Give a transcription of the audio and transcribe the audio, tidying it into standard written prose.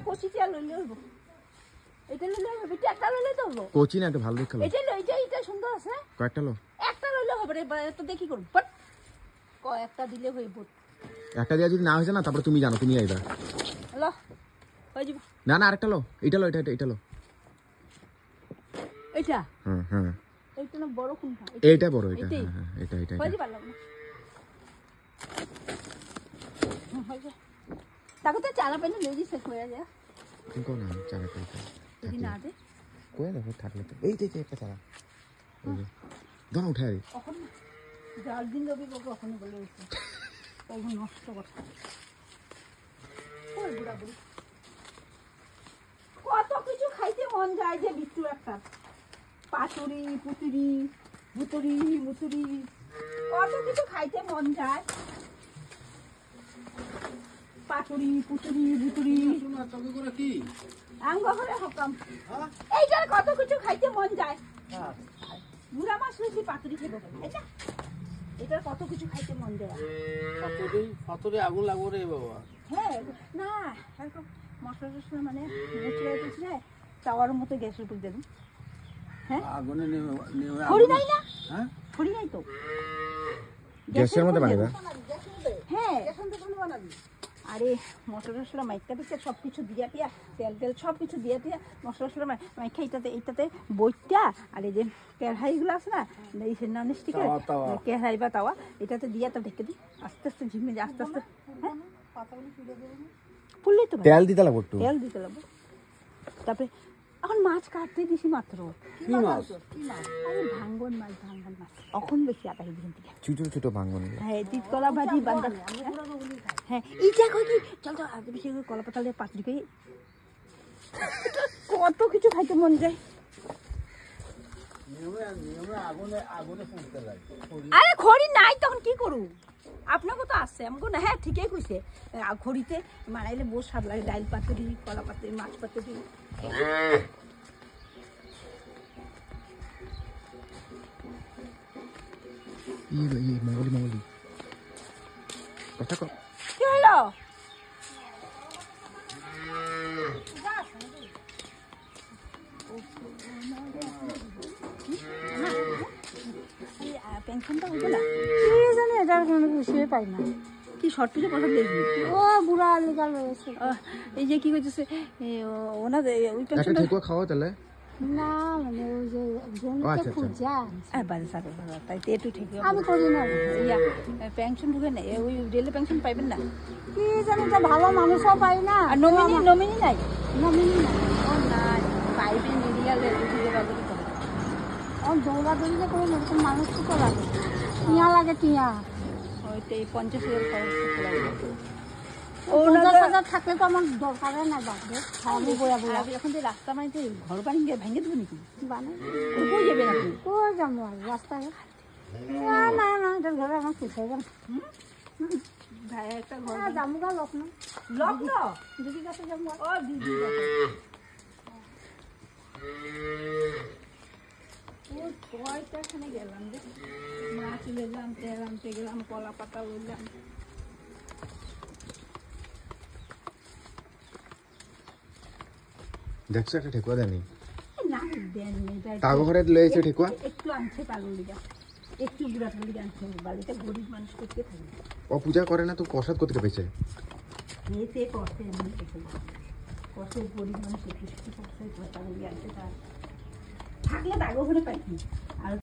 কচি চেয়ার লইলে হইব এটা লইলে হবে এটা একটা লইলে তো হলো কচি না এটা ভালো দেখতে এটা লই এটা সুন্দর আছে কয়টা লো একটা লইলে হবে রে তো দেখি করব বাট একটা দিলে হইব একটা দিয়া যদি না হইছে না তারপর তুমি জানো তুমি আইবা ল হই যাব না না আরেকটা লো এটা লো এটা লো এটা হ্যাঁ এইটা না বড় কোনটা এইটা বড় এটা হ্যাঁ এটা হই যাব না হই যাব তাকে তো চারা পেলে লই দিছে কইরা যায় কোন না চারা পেলে যদি না দে কই দেখো থাকলে তো এই যে একটা চারা দাও উঠাই দে কখন জাল দিন রবি কখন বলে উঠছে তখন নষ্ট করতে ওই বুড়া বুড়ি কত কিছু খাইতে মন যায় যে বিট্টু একটা পাতুরি পুতুরি ভুতুরি মুতুরি কত কিছু খাইতে মন যায় পাতুরি পুতুরি ভুতুরি কি আঙ্গ ঘরে হকাম এইটা কত কিছু খাইতে মন যায় বুড়া মাছ বেশি পাতুরি খেতে এটা এটার কত কিছু খাইতে মন যায় পাতুরি আগুন লাগবো রে বাবা হ্যাঁ না এরকম মশলা টসলা মানে মুচড়ে তাওয়ার মতো গ্যাসের উপর দেবেন হ্যাঁ আগুনে খড়ি নাই না হ্যাঁ খড়ি নাই তো গ্যাসের মধ্যে বানাবে হ্যাঁ আরে মশলা টসলা মাইকা দিচ্ছে সব কিছু দিয়া টিয়া তেল সব কিছু দিয়া টিয়া মশলা টসলা মাইকা এইটাতে বইটা আর এই যে কেহাইগুলো আছে না এই নন স্টিকের কেহাই বা তাওয়া এটাতে দিয়া তো ঢেকে দিই আস্তে আস্তে ঝিমে যায় আস্তে আস্তে হ্যাঁ ফুললেই তো তেল দিতে লাগবে একটু তেল দিতে লাগবে তারপরে এখন মাছ কাটতে দিছি মাত্র কি মাছ আরে ভাঙ্গন মাছ এখন বেশি আটা দিন থেকে ছোট ছোট ভাঙন হ্যাঁ তিতকলা ভাজি বান্দা হ্যাঁ এইটা কই কি চল আগে বেশি কলা পাতা দিয়ে পাতলি কই কত কিছু খাইতে মন যায় আরে খড়ি নাই তখন কি করু আপনাকে তো আসছে আমাকে না হ্যাঁ ঠিকই কইছে খড়িতে মারাইলে বহু স্বাদ লাগে ডাইল পাতুরি কলা পাতুরি মাছ পাতুরি মঙ্গলি কথা কো কি হলো পেনশনটা হতো না কি জানি এটার কোনো খুশিই পাই না কি শর্ট পিছে কথা দেখবি ও বুড়া লিগাল রয়েছে এই যে কি কইতেছে ওনাদের ওই একটা পেনশনটা ঠেকুয়া খাওয়া তাহলে না মানে ওই যে জমিতে পূজা বাজে সাথে তাই তো একটু ঠিক আমি করি না ইয়া পেনশন ঢুকে না ওই রেলে পেনশন পাইবেন না কি জানি তো ভালো মানুষও পাই না আর নমিনি নাই নমিনি না ও নাই পাইবে মিডিয়াল ঢুকে পাবে ও দৌড়াদৌড়িতে করে এরকম মানুষ তো লাগে টিয়া লাগে টিয়া হয়তো এই 50,000 খরচ করতে লাগবে 50,000 থাকলে তো আমার দরকারে না বাপরে আমি বয়া বয়া আর এখন যে রাস্তা মাইতে ঘর বাড়ি ভেঙে দেবে নাকি বানাই কই যাবেন আপনি কই যাবো আর রাস্তায় না এটা ঘরে আমার খুশি হবে না ভাই একটা ঘর জামুগা লগ্ন লগ্ন দিদি কাছে যাবো ও দিদি কয়টাখানে গেলাম যে মাছ নিলাম তেল আনতে গেলাম কলা পাতা উঠলাম দেখছো একটা ঠেকুয়া দেয়নি না দেন তাগো ঘরে লয়েছে ঠেকুয়া একটু আনছে তালুর লিগা একটু বুড়াটার লিগা আনছে বাড়িতে গরিব মানুষ করতে থাকে ও পূজা করে না তো প্রসাদ করতে পেয়েছে খেতে করতে এমনি কত গরিব মানুষ একটু করতে তালুর লিগা আনছে তার থাকলে তাগো ঘরে পাইনি আর